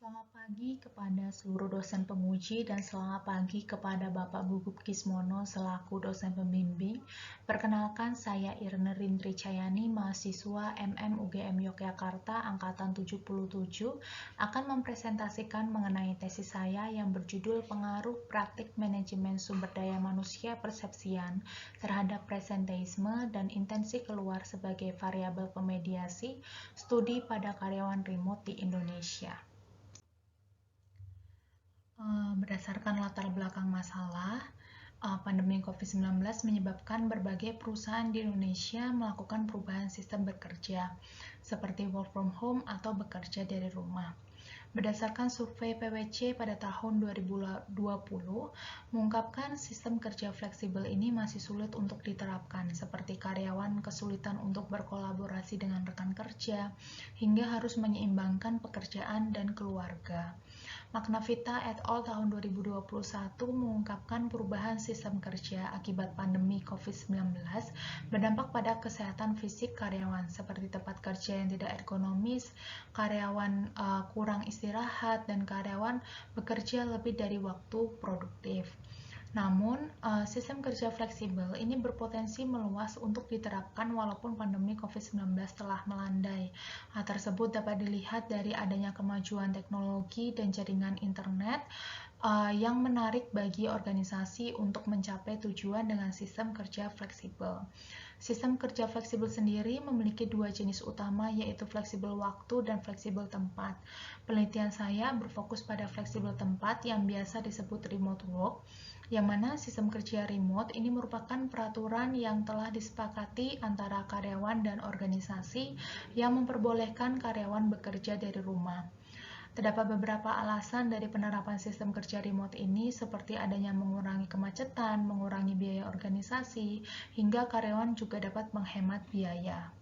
Selamat pagi kepada seluruh dosen penguji dan selamat pagi kepada Bapak Gugup Kismono selaku dosen pembimbing. Perkenalkan, saya Irne Rindri Cayani, mahasiswa UGM Yogyakarta Angkatan 77, akan mempresentasikan mengenai tesis saya yang berjudul Pengaruh Praktik Manajemen Sumber Daya Manusia Persepsian terhadap Presenteisme dan Intensi Keluar sebagai Variabel Pemediasi Studi pada Karyawan Remote di Indonesia. Berdasarkan latar belakang masalah, pandemi COVID-19 menyebabkan berbagai perusahaan di Indonesia melakukan perubahan sistem bekerja, seperti work from home atau bekerja dari rumah. Berdasarkan survei PwC pada tahun 2020, mengungkapkan sistem kerja fleksibel ini masih sulit untuk diterapkan, seperti karyawan kesulitan untuk berkolaborasi dengan rekan kerja, hingga harus menyeimbangkan pekerjaan dan keluarga. Magnavita et al. Tahun 2021 mengungkapkan perubahan sistem kerja akibat pandemi COVID-19 berdampak pada kesehatan fisik karyawan, seperti tempat kerja yang tidak ergonomis, karyawan kurang istirahat, dan karyawan bekerja lebih dari waktu produktif. Namun, sistem kerja fleksibel ini berpotensi meluas untuk diterapkan walaupun pandemi COVID-19 telah melandai. Hal tersebut dapat dilihat dari adanya kemajuan teknologi dan jaringan internet yang menarik bagi organisasi untuk mencapai tujuan dengan sistem kerja fleksibel. Sistem kerja fleksibel sendiri memiliki dua jenis utama, yaitu fleksibel waktu dan fleksibel tempat. Penelitian saya berfokus pada fleksibel tempat yang biasa disebut remote work, yang mana sistem kerja remote ini merupakan peraturan yang telah disepakati antara karyawan dan organisasi yang memperbolehkan karyawan bekerja dari rumah. Terdapat beberapa alasan dari penerapan sistem kerja remote ini, seperti adanya mengurangi kemacetan, mengurangi biaya organisasi, hingga karyawan juga dapat menghemat biaya.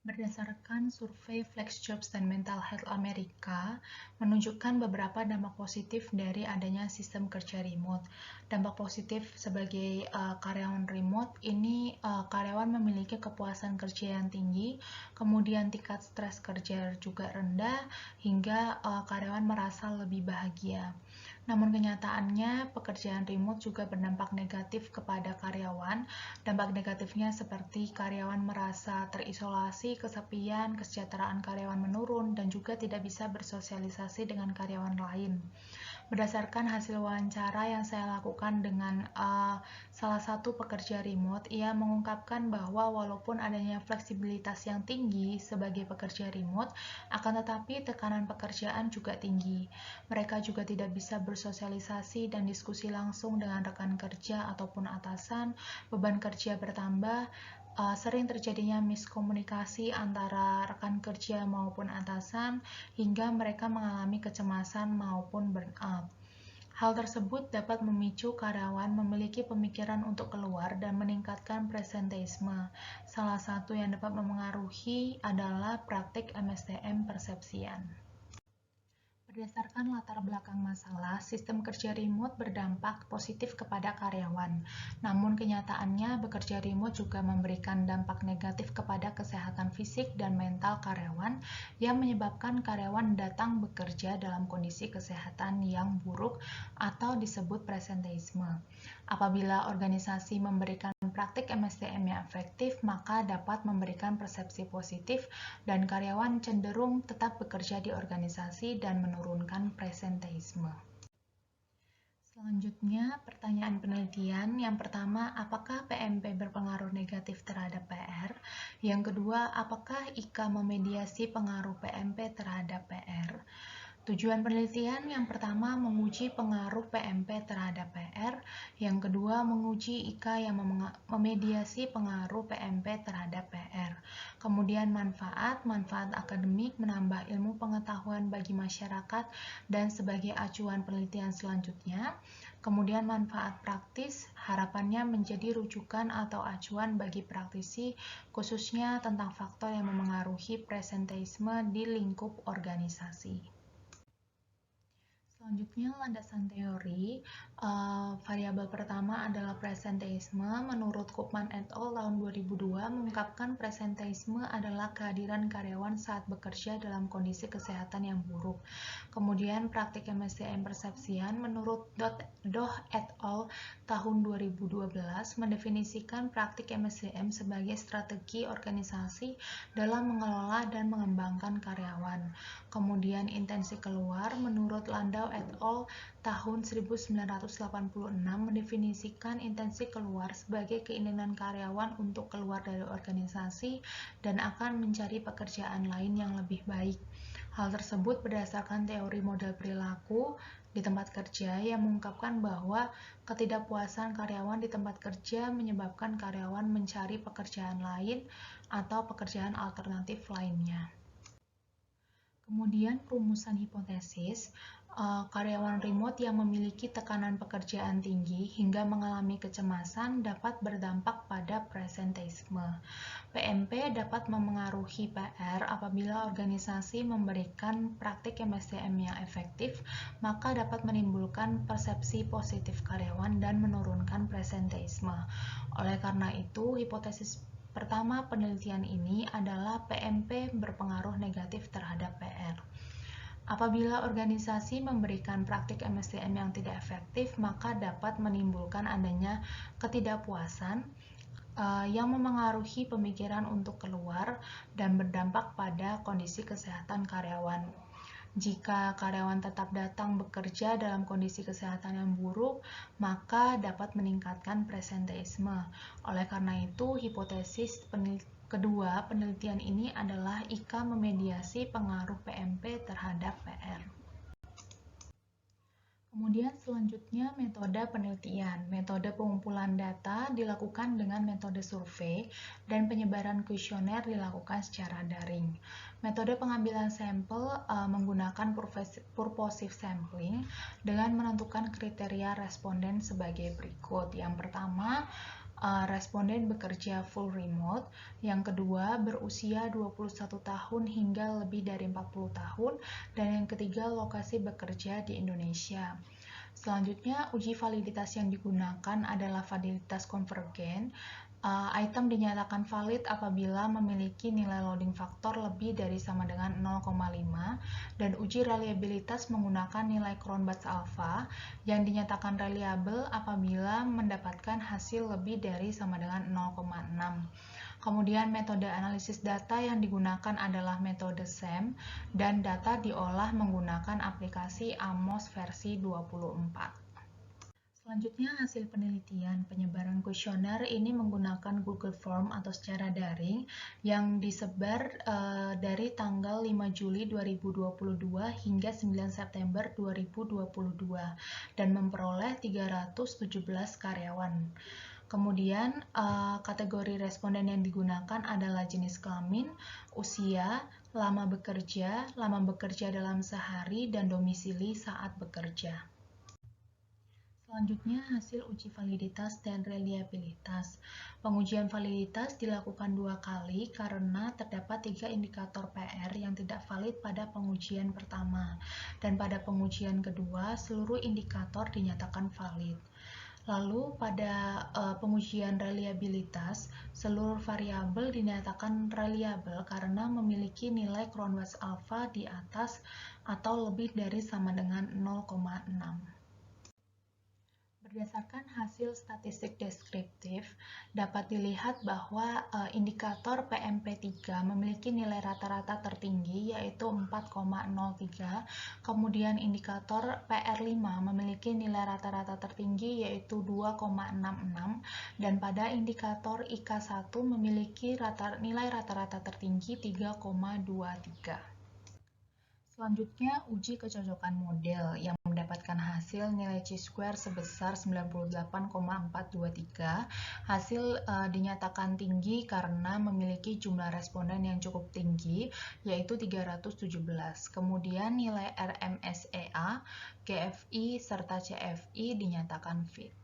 Berdasarkan survei FlexJobs dan Mental Health Amerika, menunjukkan beberapa dampak positif dari adanya sistem kerja remote. Dampak positif sebagai karyawan remote ini karyawan memiliki kepuasan kerja yang tinggi, kemudian tingkat stres kerja juga rendah, hingga karyawan merasa lebih bahagia. Namun kenyataannya, pekerjaan remote juga berdampak negatif kepada karyawan. Dampak negatifnya seperti karyawan merasa terisolasi, kesepian, kesejahteraan karyawan menurun, dan juga tidak bisa bersosialisasi dengan karyawan lain. Berdasarkan hasil wawancara yang saya lakukan dengan salah satu pekerja remote, ia mengungkapkan bahwa walaupun adanya fleksibilitas yang tinggi sebagai pekerja remote, akan tetapi tekanan pekerjaan juga tinggi. Mereka juga tidak bisa bersosialisasi dan diskusi langsung dengan rekan kerja ataupun atasan, beban kerja bertambah, sering terjadinya miskomunikasi antara rekan kerja maupun atasan, hingga mereka mengalami kecemasan maupun burnout. Hal tersebut dapat memicu karyawan memiliki pemikiran untuk keluar dan meningkatkan presenteisme. Salah satu yang dapat memengaruhi adalah praktik MSDM persepsian. Berdasarkan latar belakang masalah, sistem kerja remote berdampak positif kepada karyawan. Namun kenyataannya, bekerja remote juga memberikan dampak negatif kepada kesehatan fisik dan mental karyawan yang menyebabkan karyawan datang bekerja dalam kondisi kesehatan yang buruk atau disebut presenteisme. Apabila organisasi memberikan praktik MSDM yang efektif, maka dapat memberikan persepsi positif dan karyawan cenderung tetap bekerja di organisasi dan menurunkan presenteisme. Selanjutnya, pertanyaan penelitian. Yang pertama, apakah PMP berpengaruh negatif terhadap PR? Yang kedua, apakah IKA memediasi pengaruh PMP terhadap PR? Tujuan penelitian yang pertama menguji pengaruh PMP terhadap PR, yang kedua menguji IKA yang memediasi pengaruh PMP terhadap PR. Kemudian manfaat akademik menambah ilmu pengetahuan bagi masyarakat dan sebagai acuan penelitian selanjutnya. Kemudian manfaat praktis, harapannya menjadi rujukan atau acuan bagi praktisi, khususnya tentang faktor yang memengaruhi presenteisme di lingkup organisasi. Selanjutnya, landasan teori. Variabel pertama adalah presenteisme. Menurut Koopman et al. Tahun 2002 mengungkapkan presenteisme adalah kehadiran karyawan saat bekerja dalam kondisi kesehatan yang buruk. Kemudian, praktik MSCM persepsian menurut Doh et al. Tahun 2012 mendefinisikan praktik MSCM sebagai strategi organisasi dalam mengelola dan mengembangkan karyawan. Kemudian, intensi keluar menurut Landau et al. Tahun 1986 mendefinisikan intensi keluar sebagai keinginan karyawan untuk keluar dari organisasi dan akan mencari pekerjaan lain yang lebih baik. Hal tersebut berdasarkan teori model perilaku di tempat kerja yang mengungkapkan bahwa ketidakpuasan karyawan di tempat kerja menyebabkan karyawan mencari pekerjaan lain atau pekerjaan alternatif lainnya. Kemudian perumusan hipotesis, karyawan remote yang memiliki tekanan pekerjaan tinggi hingga mengalami kecemasan dapat berdampak pada presenteisme. PMP dapat memengaruhi PR apabila organisasi memberikan praktik MSCM yang efektif, maka dapat menimbulkan persepsi positif karyawan dan menurunkan presenteisme. Oleh karena itu, hipotesis pertama penelitian ini adalah PMP berpengaruh negatif terhadap PR. Apabila organisasi memberikan praktik MSCM yang tidak efektif, maka dapat menimbulkan adanya ketidakpuasan yang memengaruhi pemikiran untuk keluar dan berdampak pada kondisi kesehatan karyawan. Jika karyawan tetap datang bekerja dalam kondisi kesehatan yang buruk, maka dapat meningkatkan presenteisme. Oleh karena itu, hipotesis kedua penelitian ini adalah IKA memediasi pengaruh PMP terhadap PR. Kemudian selanjutnya metode penelitian. Metode pengumpulan data dilakukan dengan metode survei dan penyebaran kuesioner dilakukan secara daring. Metode pengambilan sampel menggunakan purposive sampling dengan menentukan kriteria responden sebagai berikut. Yang pertama, responden bekerja full remote. Yang kedua, berusia 21 tahun hingga lebih dari 40 tahun. Dan yang ketiga, lokasi bekerja di Indonesia. Selanjutnya, uji validitas yang digunakan adalah validitas konvergen. Item dinyatakan valid apabila memiliki nilai loading faktor lebih dari sama dengan 0,5 dan uji reliabilitas menggunakan nilai Cronbach's alpha yang dinyatakan reliable apabila mendapatkan hasil lebih dari sama dengan 0,6. Kemudian metode analisis data yang digunakan adalah metode SEM dan data diolah menggunakan aplikasi AMOS versi 24. Selanjutnya, hasil penelitian penyebaran kuesioner ini menggunakan Google Form atau secara daring yang disebar dari tanggal 5 Juli 2022 hingga 9 September 2022 dan memperoleh 317 karyawan. Kemudian, kategori responden yang digunakan adalah jenis kelamin, usia, lama bekerja dalam sehari, dan domisili saat bekerja. Selanjutnya, hasil uji validitas dan reliabilitas. Pengujian validitas dilakukan 2 kali karena terdapat 3 indikator PR yang tidak valid pada pengujian pertama, dan pada pengujian kedua, seluruh indikator dinyatakan valid. Lalu, pada pengujian reliabilitas, seluruh variabel dinyatakan reliable karena memiliki nilai Cronbach's alpha di atas atau lebih dari sama dengan 0,6. Berdasarkan hasil statistik deskriptif, dapat dilihat bahwa indikator PMP3 memiliki nilai rata-rata tertinggi yaitu 4,03, kemudian indikator PR5 memiliki nilai rata-rata tertinggi yaitu 2,66, dan pada indikator IK1 memiliki nilai rata-rata tertinggi 3,23. Selanjutnya, uji kecocokan model yang mendapatkan hasil nilai chi-square sebesar 98,423. Hasil dinyatakan tinggi karena memiliki jumlah responden yang cukup tinggi, yaitu 317. Kemudian nilai RMSEA, GFI, serta CFI dinyatakan fit.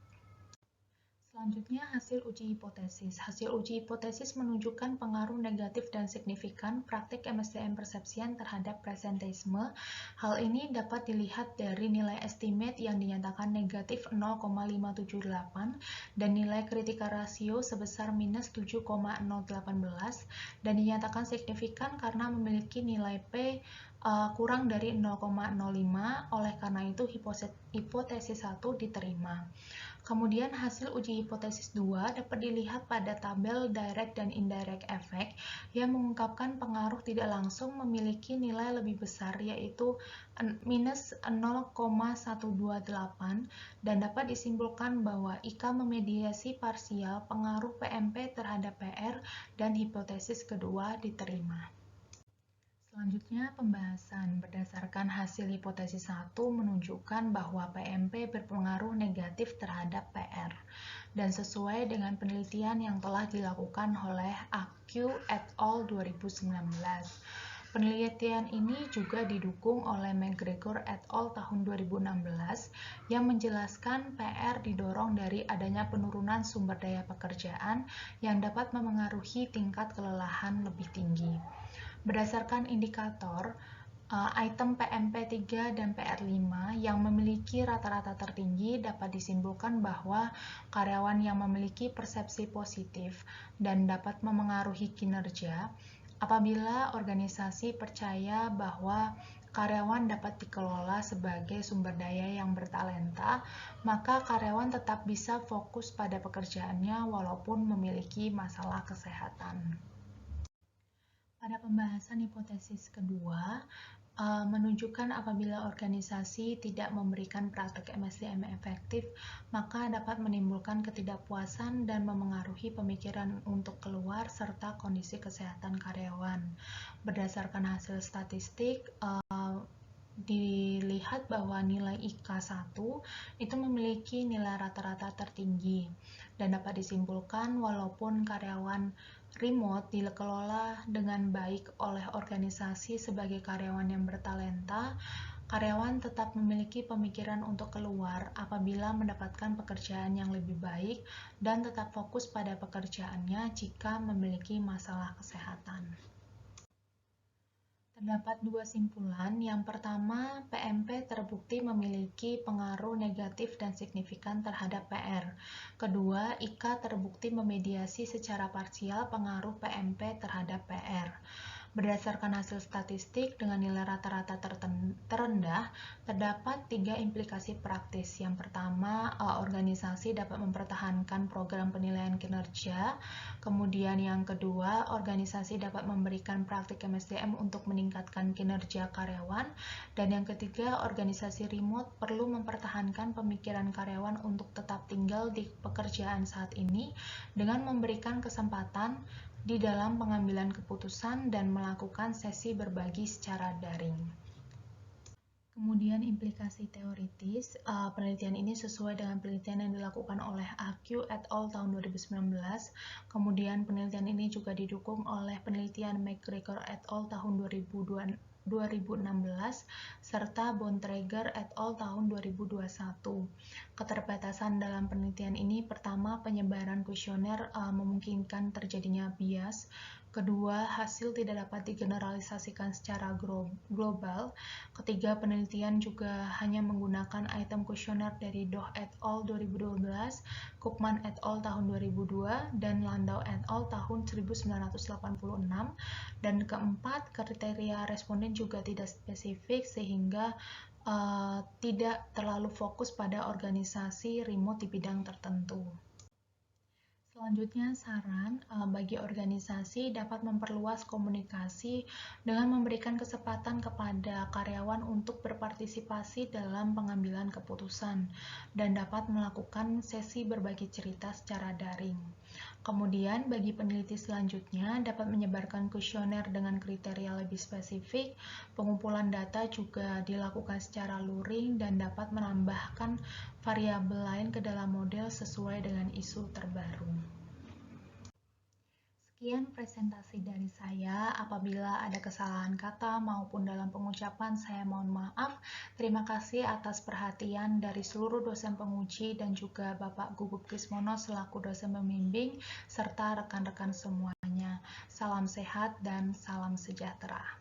Selanjutnya, hasil uji hipotesis. Hasil uji hipotesis menunjukkan pengaruh negatif dan signifikan praktik MSDM persepsian terhadap presenteisme. Hal ini dapat dilihat dari nilai estimate yang dinyatakan negatif 0,578 dan nilai kritika rasio sebesar minus 7,018 dan dinyatakan signifikan karena memiliki nilai P kurang dari 0,05, oleh karena itu hipotesis 1 diterima. Kemudian hasil uji hipotesis 2 dapat dilihat pada tabel direct dan indirect effect yang mengungkapkan pengaruh tidak langsung memiliki nilai lebih besar, yaitu minus 0,128, dan dapat disimpulkan bahwa IK memediasi parsial pengaruh PMP terhadap PR dan hipotesis kedua diterima. Selanjutnya, pembahasan. Berdasarkan hasil hipotesis 1 menunjukkan bahwa PMP berpengaruh negatif terhadap PR, dan sesuai dengan penelitian yang telah dilakukan oleh Aq et al. 2019. Penelitian ini juga didukung oleh McGregor et al. Tahun 2016 yang menjelaskan PR didorong dari adanya penurunan sumber daya pekerjaan yang dapat memengaruhi tingkat kelelahan lebih tinggi. Berdasarkan indikator, item PMP3 dan PR5 yang memiliki rata-rata tertinggi dapat disimpulkan bahwa karyawan yang memiliki persepsi positif dan dapat memengaruhi kinerja. Apabila organisasi percaya bahwa karyawan dapat dikelola sebagai sumber daya yang bertalenta, maka karyawan tetap bisa fokus pada pekerjaannya walaupun memiliki masalah kesehatan. Pada pembahasan hipotesis kedua, menunjukkan apabila organisasi tidak memberikan praktek MSDM efektif, maka dapat menimbulkan ketidakpuasan dan memengaruhi pemikiran untuk keluar serta kondisi kesehatan karyawan. Berdasarkan hasil statistik, dilihat bahwa nilai IK1 itu memiliki nilai rata-rata tertinggi dan dapat disimpulkan walaupun karyawan remote dikelola dengan baik oleh organisasi sebagai karyawan yang bertalenta, karyawan tetap memiliki pemikiran untuk keluar apabila mendapatkan pekerjaan yang lebih baik dan tetap fokus pada pekerjaannya jika memiliki masalah kesehatan. Terdapat dua simpulan. Yang pertama, PMP terbukti memiliki pengaruh negatif dan signifikan terhadap PR. Kedua, IK terbukti memediasi secara parsial pengaruh PMP terhadap PR. Berdasarkan hasil statistik dengan nilai rata-rata terendah, terdapat 3 implikasi praktis. Yang pertama, organisasi dapat mempertahankan program penilaian kinerja. Kemudian yang kedua, organisasi dapat memberikan praktik MSDM untuk meningkatkan kinerja karyawan. Dan yang ketiga, organisasi remote perlu mempertahankan pemikiran karyawan untuk tetap tinggal di pekerjaan saat ini dengan memberikan kesempatan di dalam pengambilan keputusan dan melakukan sesi berbagi secara daring. Kemudian implikasi teoritis, penelitian ini sesuai dengan penelitian yang dilakukan oleh Aq et al. Tahun 2019. Kemudian penelitian ini juga didukung oleh penelitian McGregor et al. Tahun 2016 serta Bontrager et al. Tahun 2021. Keterbatasan dalam penelitian ini, pertama, penyebaran kuesioner memungkinkan terjadinya bias. Kedua, hasil tidak dapat digeneralisasikan secara global. Ketiga, penelitian juga hanya menggunakan item kuesioner dari Doh et al. 2012, Koopman et al. Tahun 2002, dan Landau et al. Tahun 1986. Dan keempat, kriteria responden juga tidak spesifik sehingga tidak terlalu fokus pada organisasi remote di bidang tertentu. Selanjutnya, saran bagi organisasi dapat memperluas komunikasi dengan memberikan kesempatan kepada karyawan untuk berpartisipasi dalam pengambilan keputusan dan dapat melakukan sesi berbagi cerita secara daring. Kemudian, bagi peneliti selanjutnya dapat menyebarkan kuesioner dengan kriteria lebih spesifik. Pengumpulan data juga dilakukan secara luring dan dapat menambahkan variabel lain ke dalam model sesuai dengan isu terbaru. Sekian presentasi dari saya. Apabila ada kesalahan kata maupun dalam pengucapan, saya mohon maaf. Terima kasih atas perhatian dari seluruh dosen penguji dan juga Bapak Gugup Krismono selaku dosen pembimbing, serta rekan-rekan semuanya. Salam sehat dan salam sejahtera.